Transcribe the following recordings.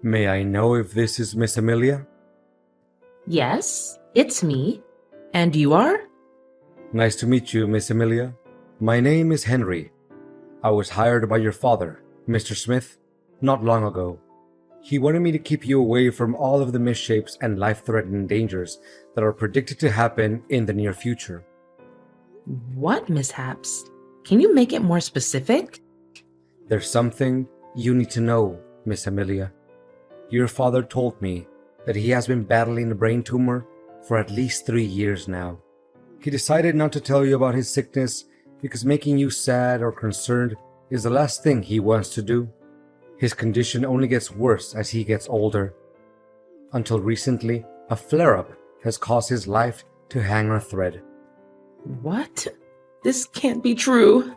May I know if this is Miss Amelia? Yes, it's me. And you are? Nice to meet you, Miss Amelia. My name is Henry. I was hired by your father, Mr. Smith, not long ago. He wanted me to keep you away from all of the misshapes and life-threatening dangers that are predicted to happen in the near future. What mishaps? Can you make it more specific? There's something you need to know, Miss Amelia. Your father told me that he has been battling a brain tumor for at least 3 years now. He decided not to tell you about his sickness because making you sad or concerned is the last thing he wants to do. His condition only gets worse as he gets older. Until recently, a flare-up has caused his life to hang on a thread. What? This can't be true.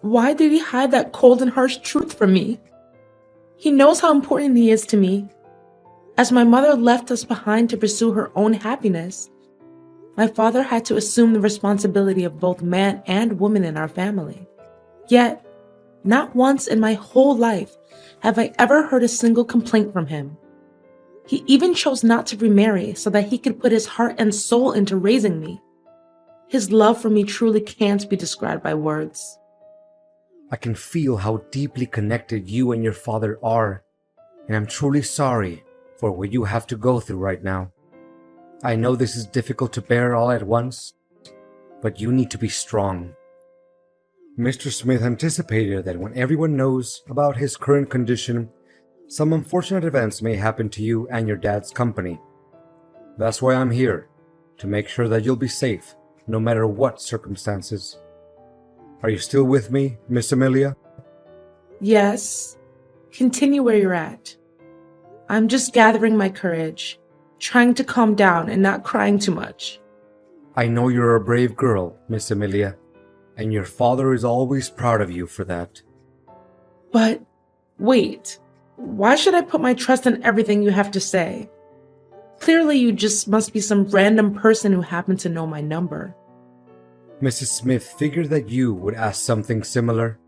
Why did he hide that cold and harsh truth from me? He knows how important he is to me. As my mother left us behind to pursue her own happiness, my father had to assume the responsibility of both man and woman in our family. Yet, not once in my whole life have I ever heard a single complaint from him. He even chose not to remarry so that he could put his heart and soul into raising me. His love for me truly can't be described by words. I can feel how deeply connected you and your father are, and I'm truly sorry for what you have to go through right now. I know this is difficult to bear all at once, but you need to be strong. Mr. Smith anticipated that when everyone knows about his current condition, some unfortunate events may happen to you and your dad's company. That's why I'm here, to make sure that you'll be safe, no matter what circumstances. Are you still with me, Miss Amelia? Yes, continue where you're at. I'm just gathering my courage, trying to calm down and not crying too much. I know you're a brave girl, Miss Amelia, and your father is always proud of you for that. But wait, why should I put my trust in everything you have to say? Clearly, you just must be some random person who happened to know my number. Mrs. Smith figured that you would ask something similar.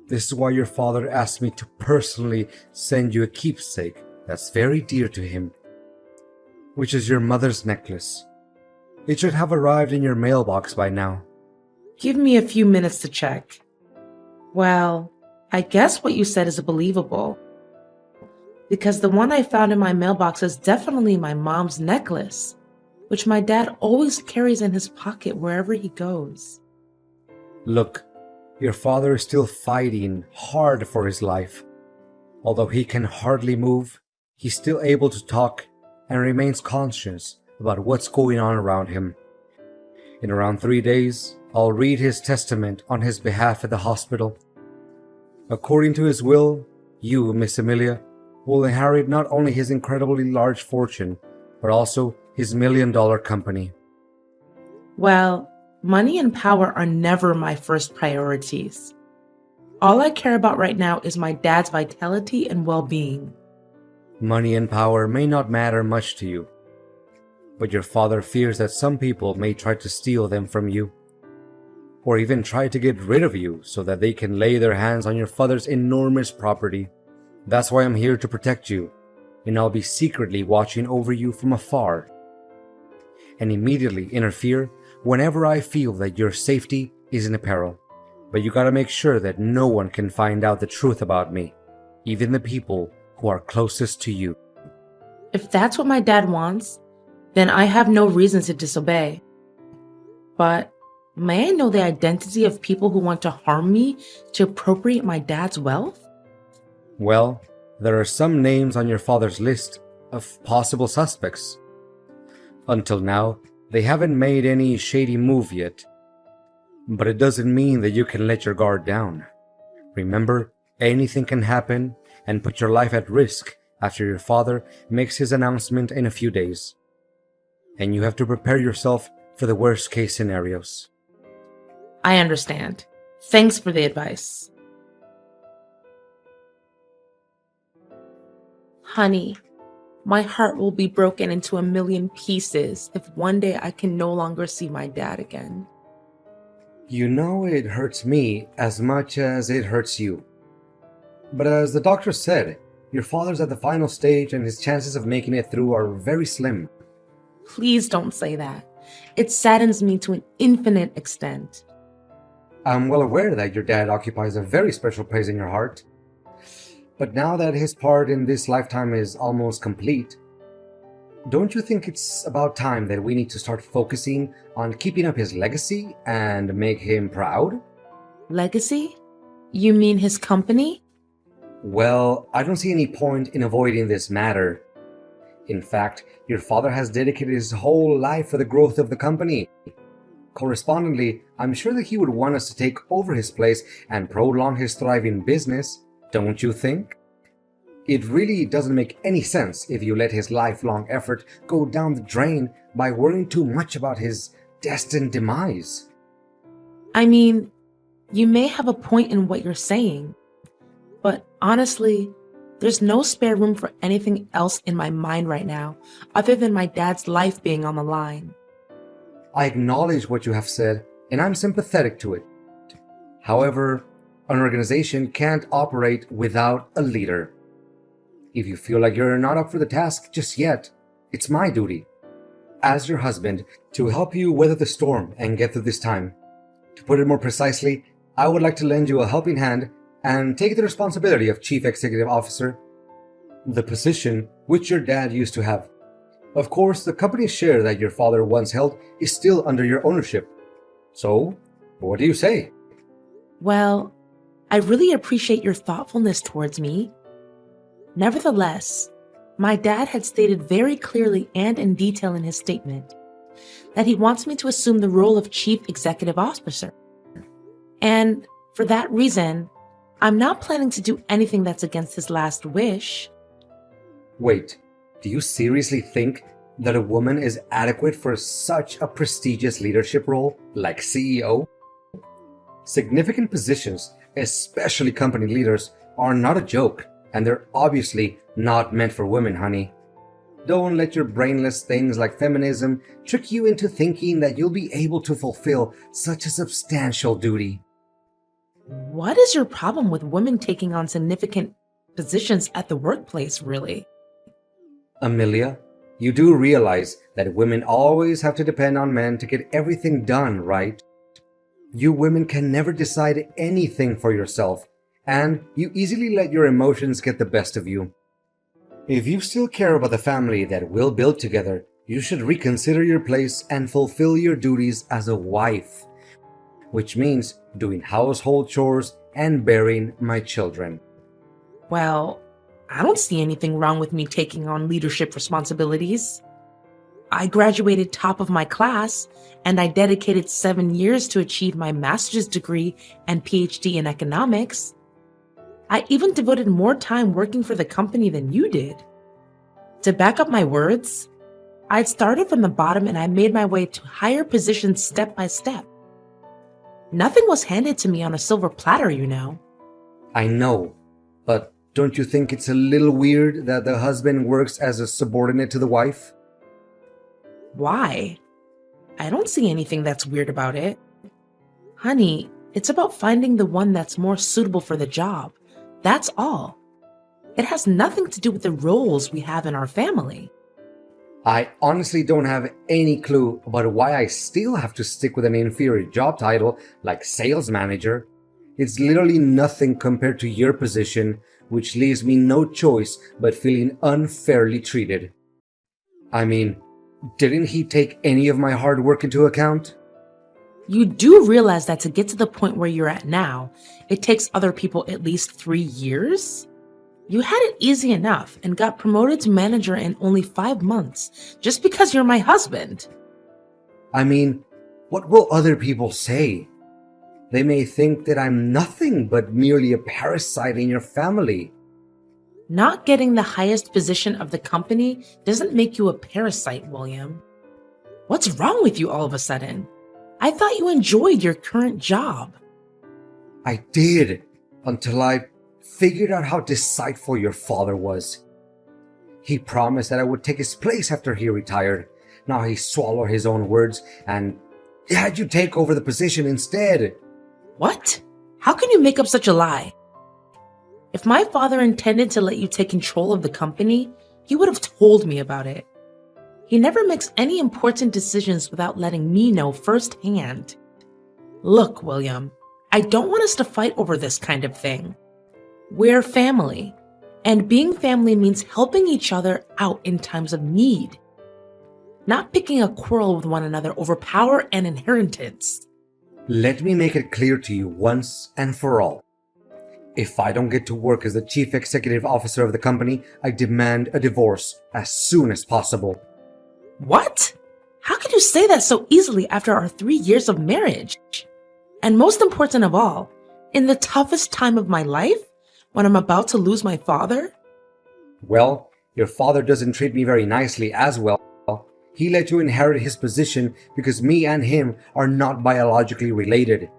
This is why your father asked me to personally send you a keepsake that's very dear to him, which is your mother's necklace. It should have arrived in your mailbox by now. Give me a few minutes to check. Well, I guess what you said is believable, because the one I found in my mailbox is definitely my mom's necklace, which my dad always carries in his pocket wherever he goes. Look, your father is still fighting hard for his life. Although he can hardly move, he's still able to talk and remains conscious about what's going on around him. In around 3 days, I'll read his testament on his behalf at the hospital. According to his will, you, Miss Amelia, will inherit not only his incredibly large fortune, but also his $1 million company. Well, money and power are never my first priorities. All I care about right now is my dad's vitality and well-being. Money and power may not matter much to you, but your father fears that some people may try to steal them from you, or even try to get rid of you so that they can lay their hands on your father's enormous property. That's why I'm here to protect you, and I'll be secretly watching over you from afar, and immediately interfere whenever I feel that your safety is in peril. But you gotta make sure that no one can find out the truth about me, even the people who are closest to you. If that's what my dad wants, then I have no reason to disobey. But may I know the identity of people who want to harm me to appropriate my dad's wealth? Well, there are some names on your father's list of possible suspects. Until now, they haven't made any shady move yet. But it doesn't mean that you can let your guard down. Remember, anything can happen and put your life at risk after your father makes his announcement in a few days. And you have to prepare yourself for the worst case scenarios. I understand. Thanks for the advice. Honey, my heart will be broken into a million pieces if one day I can no longer see my dad again. You know it hurts me as much as it hurts you. But as the doctor said, Your father's at the final stage and his chances of making it through are very slim. Please don't say that. It saddens me to an infinite extent. I'm well aware that your dad occupies a very special place in your heart. But now that his part in this lifetime is almost complete, don't you think it's about time that we need to start focusing on keeping up his legacy and make him proud? Legacy? You mean his company? Well, I don't see any point in avoiding this matter. In fact, your father has dedicated his whole life for the growth of the company. Correspondingly, I'm sure that he would want us to take over his place and prolong his thriving business, don't you think? It really doesn't make any sense if you let his lifelong effort go down the drain by worrying too much about his destined demise. I mean, you may have a point in what you're saying, but honestly, there's no spare room for anything else in my mind right now other than my dad's life being on the line. I acknowledge what you have said, and I'm sympathetic to it. However, an organization can't operate without a leader. If you feel like you're not up for the task just yet, it's my duty, as your husband, to help you weather the storm and get through this time. To put it more precisely, I would like to lend you a helping hand and take the responsibility of Chief Executive Officer, the position which your dad used to have. Of course, the company share that your father once held is still under your ownership. So, what do you say? Well, I really appreciate your thoughtfulness towards me. Nevertheless, my dad had stated very clearly and in detail in his statement that he wants me to assume the role of Chief Executive Officer. And for that reason, I'm not planning to do anything that's against his last wish. Wait, do you seriously think that a woman is adequate for such a prestigious leadership role like CEO? Significant positions, especially company leaders, are not a joke, and they're obviously not meant for women, honey. Don't let your brainless things like feminism trick you into thinking that you'll be able to fulfill such a substantial duty. What is your problem with women taking on significant positions at the workplace, really? Amelia, you do realize that women always have to depend on men to get everything done, right? You women can never decide anything for yourself, and you easily let your emotions get the best of you. If you still care about the family that we'll build together, you should reconsider your place and fulfill your duties as a wife, which means doing household chores and bearing my children. Well, I don't see anything wrong with me taking on leadership responsibilities. I graduated top of my class, and I dedicated 7 years to achieve my master's degree and PhD in economics. I even devoted more time working for the company than you did. To back up my words, I'd started from the bottom and I made my way to higher positions step by step. Nothing was handed to me on a silver platter, you know. I know, but don't you think it's a little weird that the husband works as a subordinate to the wife? Why? I don't see anything that's weird about it. Honey, it's about finding the one that's more suitable for the job. That's all. It has nothing to do with the roles we have in our family. I honestly don't have any clue about why I still have to stick with an inferior job title like sales manager. It's literally nothing compared to your position, which leaves me no choice but feeling unfairly treated. I mean, didn't he take any of my hard work into account? You do realize that to get to the point where you're at now, it takes other people at least 3 years? You had it easy enough and got promoted to manager in only 5 months just because you're my husband. I mean, what will other people say? They may think that I'm nothing but merely a parasite in your family. Not getting the highest position of the company doesn't make you a parasite, William. What's wrong with you all of a sudden? I thought you enjoyed your current job. I did, until I figured out how deceitful your father was. He promised that I would take his place after he retired. Now he swallowed his own words and had you take over the position instead. What? How can you make up such a lie? If my father intended to let you take control of the company, he would have told me about it. He never makes any important decisions without letting me know firsthand. Look, William, I don't want us to fight over this kind of thing. We're family, and being family means helping each other out in times of need, not picking a quarrel with one another over power and inheritance. Let me make it clear to you once and for all. If I don't get to work as the chief executive officer of the company, I demand a divorce as soon as possible. What? How could you say that so easily after our 3 years of marriage? And most important of all, in the toughest time of my life, when I'm about to lose my father? Well, your father doesn't treat me very nicely as well. He let you inherit his position because me and him are not biologically related.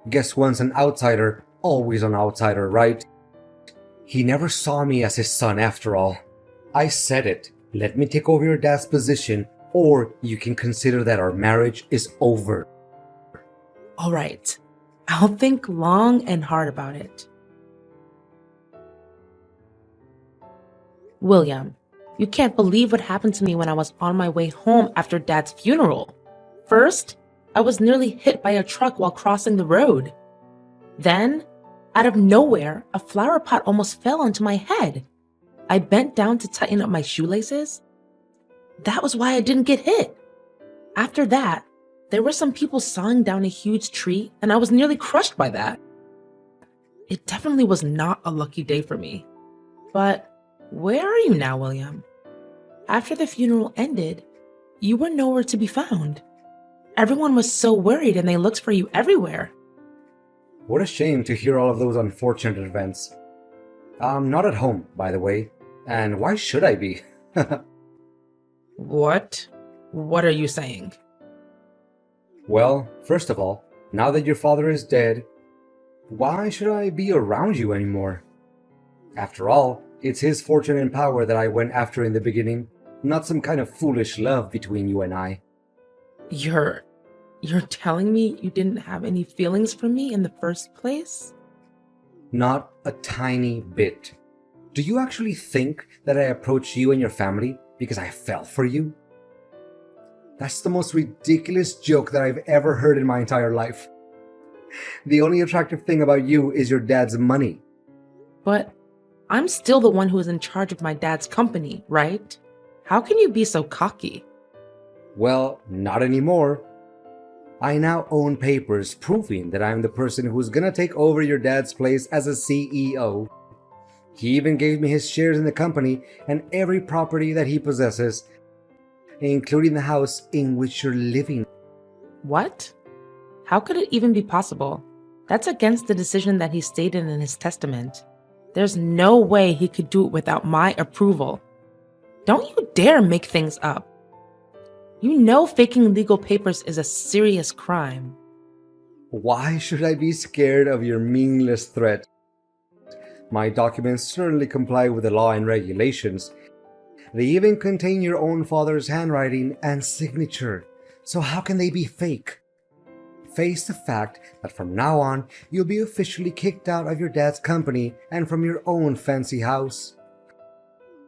Guess once an outsider, always an outsider, right? He never saw me as his son after all. I said it. Let me take over your dad's position, or you can consider that our marriage is over. All right, I'll think long and hard about it. William, you can't believe what happened to me when I was on my way home after Dad's funeral. First, I was nearly hit by a truck while crossing the road. Then, out of nowhere, a flower pot almost fell onto my head. I bent down to tighten up my shoelaces. That was why I didn't get hit. After that, there were some people sawing down a huge tree, and I was nearly crushed by that. It definitely was not a lucky day for me. But where are you now, William? After the funeral ended, you were nowhere to be found. Everyone was so worried and they looked for you everywhere. What a shame to hear all of those unfortunate events. I'm not at home, by the way, and why should I be? What? What are you saying? Well, first of all, now that your father is dead, why should I be around you anymore? After all, it's his fortune and power that I went after in the beginning, not some kind of foolish love between you and I. You're telling me you didn't have any feelings for me in the first place? Not a tiny bit. Do you actually think that I approached you and your family because I fell for you? That's the most ridiculous joke that I've ever heard in my entire life. The only attractive thing about you is your dad's money. But I'm still the one who is in charge of my dad's company, right? How can you be so cocky? Well, not anymore. I now own papers proving that I'm the person who's gonna take over your dad's place as a CEO. He even gave me his shares in the company and every property that he possesses, including the house in which you're living. What? How could it even be possible? That's against the decision that he stated in his testament. There's no way he could do it without my approval. Don't you dare make things up. You know faking legal papers is a serious crime. Why should I be scared of your meaningless threat? My documents certainly comply with the law and regulations. They even contain your own father's handwriting and signature, so how can they be fake? Face the fact that from now on, you'll be officially kicked out of your dad's company and from your own fancy house.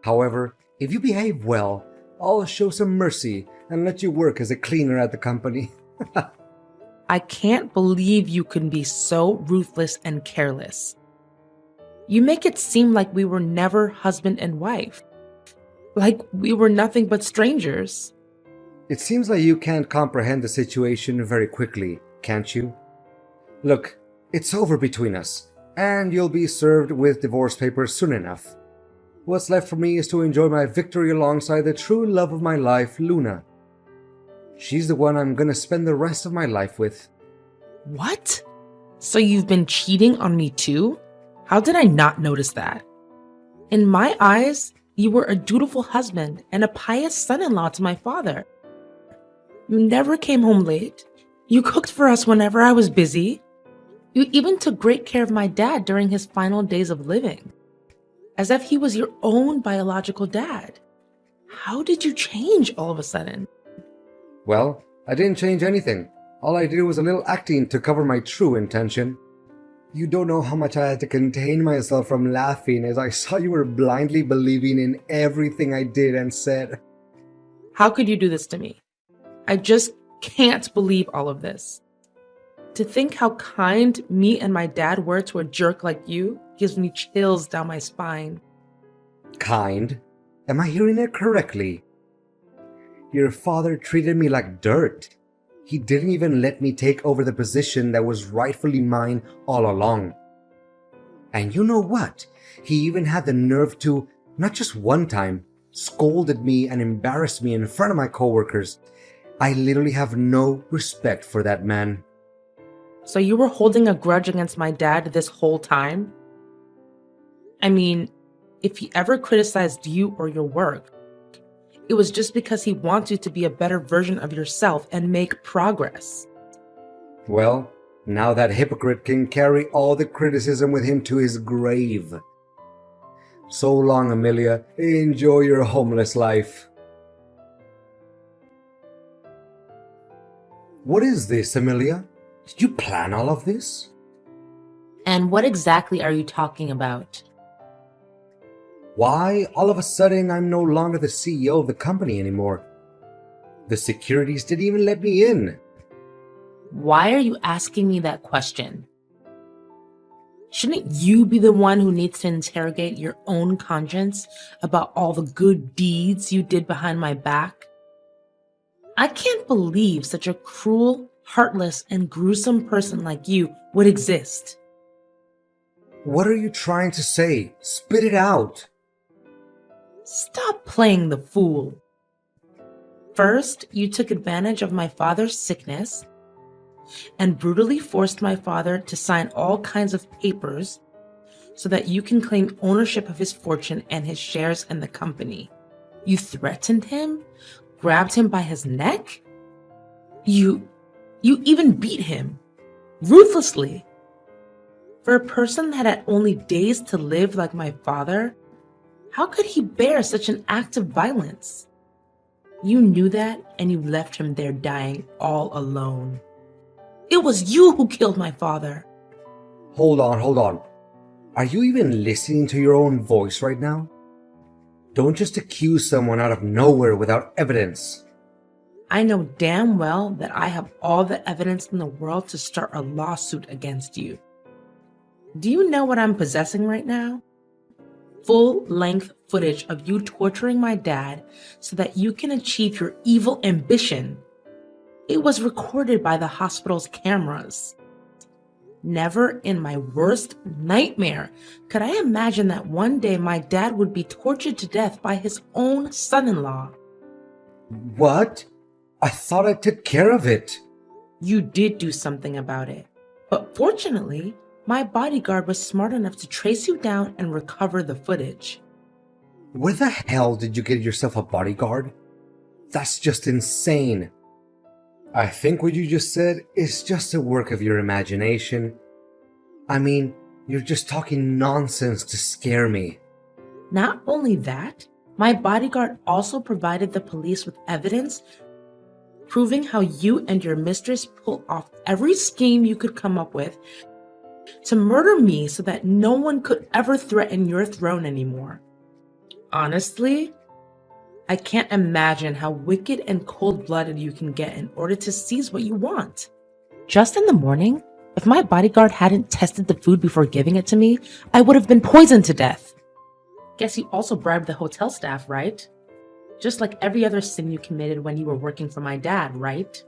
However, if you behave well, I'll show some mercy and let you work as a cleaner at the company. I can't believe you can be so ruthless and careless. You make it seem like we were never husband and wife. Like we were nothing but strangers. It seems like you can't comprehend the situation very quickly, can't you? Look, it's over between us, and you'll be served with divorce papers soon enough. What's left for me is to enjoy my victory alongside the true love of my life, Luna. She's the one I'm gonna spend the rest of my life with. What? So you've been cheating on me too? How did I not notice that? In my eyes, you were a dutiful husband and a pious son-in-law to my father. You never came home late. You cooked for us whenever I was busy. You even took great care of my dad during his final days of living, as if he was your own biological dad. How did you change all of a sudden? Well, I didn't change anything. All I did was a little acting to cover my true intention. You don't know how much I had to contain myself from laughing as I saw you were blindly believing in everything I did and said. How could you do this to me? I just can't believe all of this. To think how kind me and my dad were to a jerk like you gives me chills down my spine. Kind? Am I hearing it correctly? Your father treated me like dirt. He didn't even let me take over the position that was rightfully mine all along. And you know what? He even had the nerve to, not just one time, scolded me and embarrassed me in front of my coworkers. I literally have no respect for that man. So you were holding a grudge against my dad this whole time? I mean, if he ever criticized you or your work, it was just because he wants you to be a better version of yourself and make progress. Well, now that hypocrite can carry all the criticism with him to his grave. So long, Amelia. Enjoy your homeless life. What is this, Amelia? Did you plan all of this? And what exactly are you talking about? Why, all of a sudden, I'm no longer the CEO of the company anymore. The securities didn't even let me in. Why are you asking me that question? Shouldn't you be the one who needs to interrogate your own conscience about all the good deeds you did behind my back? I can't believe such a cruel, heartless, and gruesome person like you would exist. What are you trying to say? Spit it out. Stop playing the fool. First, you took advantage of my father's sickness and brutally forced my father to sign all kinds of papers so that you can claim ownership of his fortune and his shares in the company. You threatened him, grabbed him by his neck. You even beat him ruthlessly. For a person that had only days to live like my father, how could he bear such an act of violence? You knew that and you left him there dying all alone. It was you who killed my father. Hold on. Are you even listening to your own voice right now? Don't just accuse someone out of nowhere without evidence. I know damn well that I have all the evidence in the world to start a lawsuit against you. Do you know what I'm possessing right now? Full-length footage of you torturing my dad so that you can achieve your evil ambition. It was recorded by the hospital's cameras. Never in my worst nightmare could I imagine that one day my dad would be tortured to death by his own son-in-law. What? I thought I took care of it. You did do something about it. But fortunately, my bodyguard was smart enough to trace you down and recover the footage. Where the hell did you get yourself a bodyguard? That's just insane. I think what you just said is just a work of your imagination. I mean, you're just talking nonsense to scare me. Not only that, my bodyguard also provided the police with evidence proving how you and your mistress pulled off every scheme you could come up with to murder me so that no one could ever threaten your throne anymore. Honestly, I can't imagine how wicked and cold-blooded you can get in order to seize what you want. Just in the morning, if my bodyguard hadn't tested the food before giving it to me, I would have been poisoned to death. Guess you also bribed the hotel staff, right? Just like every other sin you committed when you were working for my dad, right?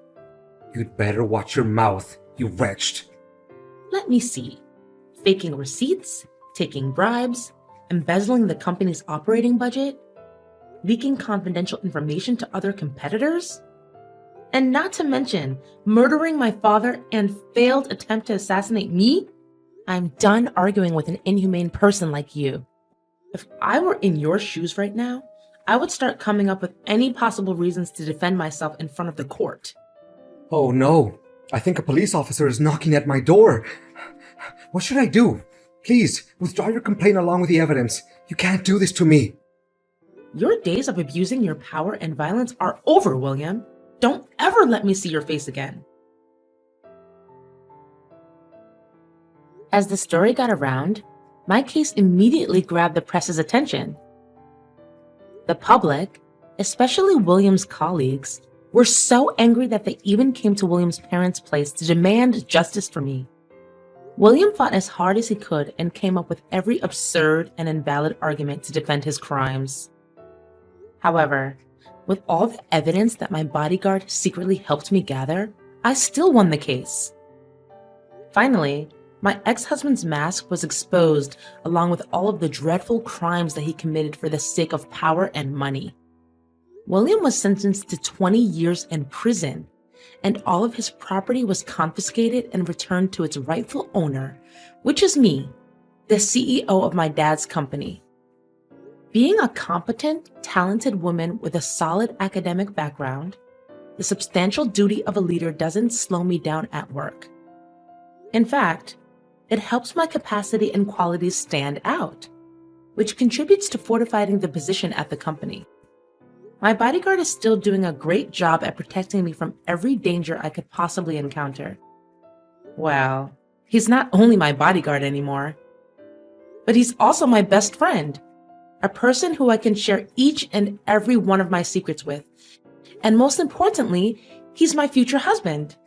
You'd better watch your mouth, you wretched. Let me see. Faking receipts, taking bribes, embezzling the company's operating budget, leaking confidential information to other competitors, and not to mention murdering my father and failed attempt to assassinate me? I'm done arguing with an inhumane person like you. If I were in your shoes right now, I would start coming up with any possible reasons to defend myself in front of the court. Oh no, I think a police officer is knocking at my door. What should I do? Please, withdraw your complaint along with the evidence. You can't do this to me. Your days of abusing your power and violence are over, William. Don't ever let me see your face again. As the story got around, my case immediately grabbed the press's attention. The public, especially William's colleagues, were so angry that they even came to William's parents' place to demand justice for me. William fought as hard as he could and came up with every absurd and invalid argument to defend his crimes. However, with all the evidence that my bodyguard secretly helped me gather, I still won the case. Finally, my ex-husband's mask was exposed along with all of the dreadful crimes that he committed for the sake of power and money. William was sentenced to 20 years in prison, and all of his property was confiscated and returned to its rightful owner, which is me, the CEO of my dad's company. Being a competent, talented woman with a solid academic background, the substantial duty of a leader doesn't slow me down at work. In fact, it helps my capacity and qualities stand out, which contributes to fortifying the position at the company. My bodyguard is still doing a great job at protecting me from every danger I could possibly encounter. Well, he's not only my bodyguard anymore, but he's also my best friend, a person who I can share each and every one of my secrets with. And most importantly, he's my future husband.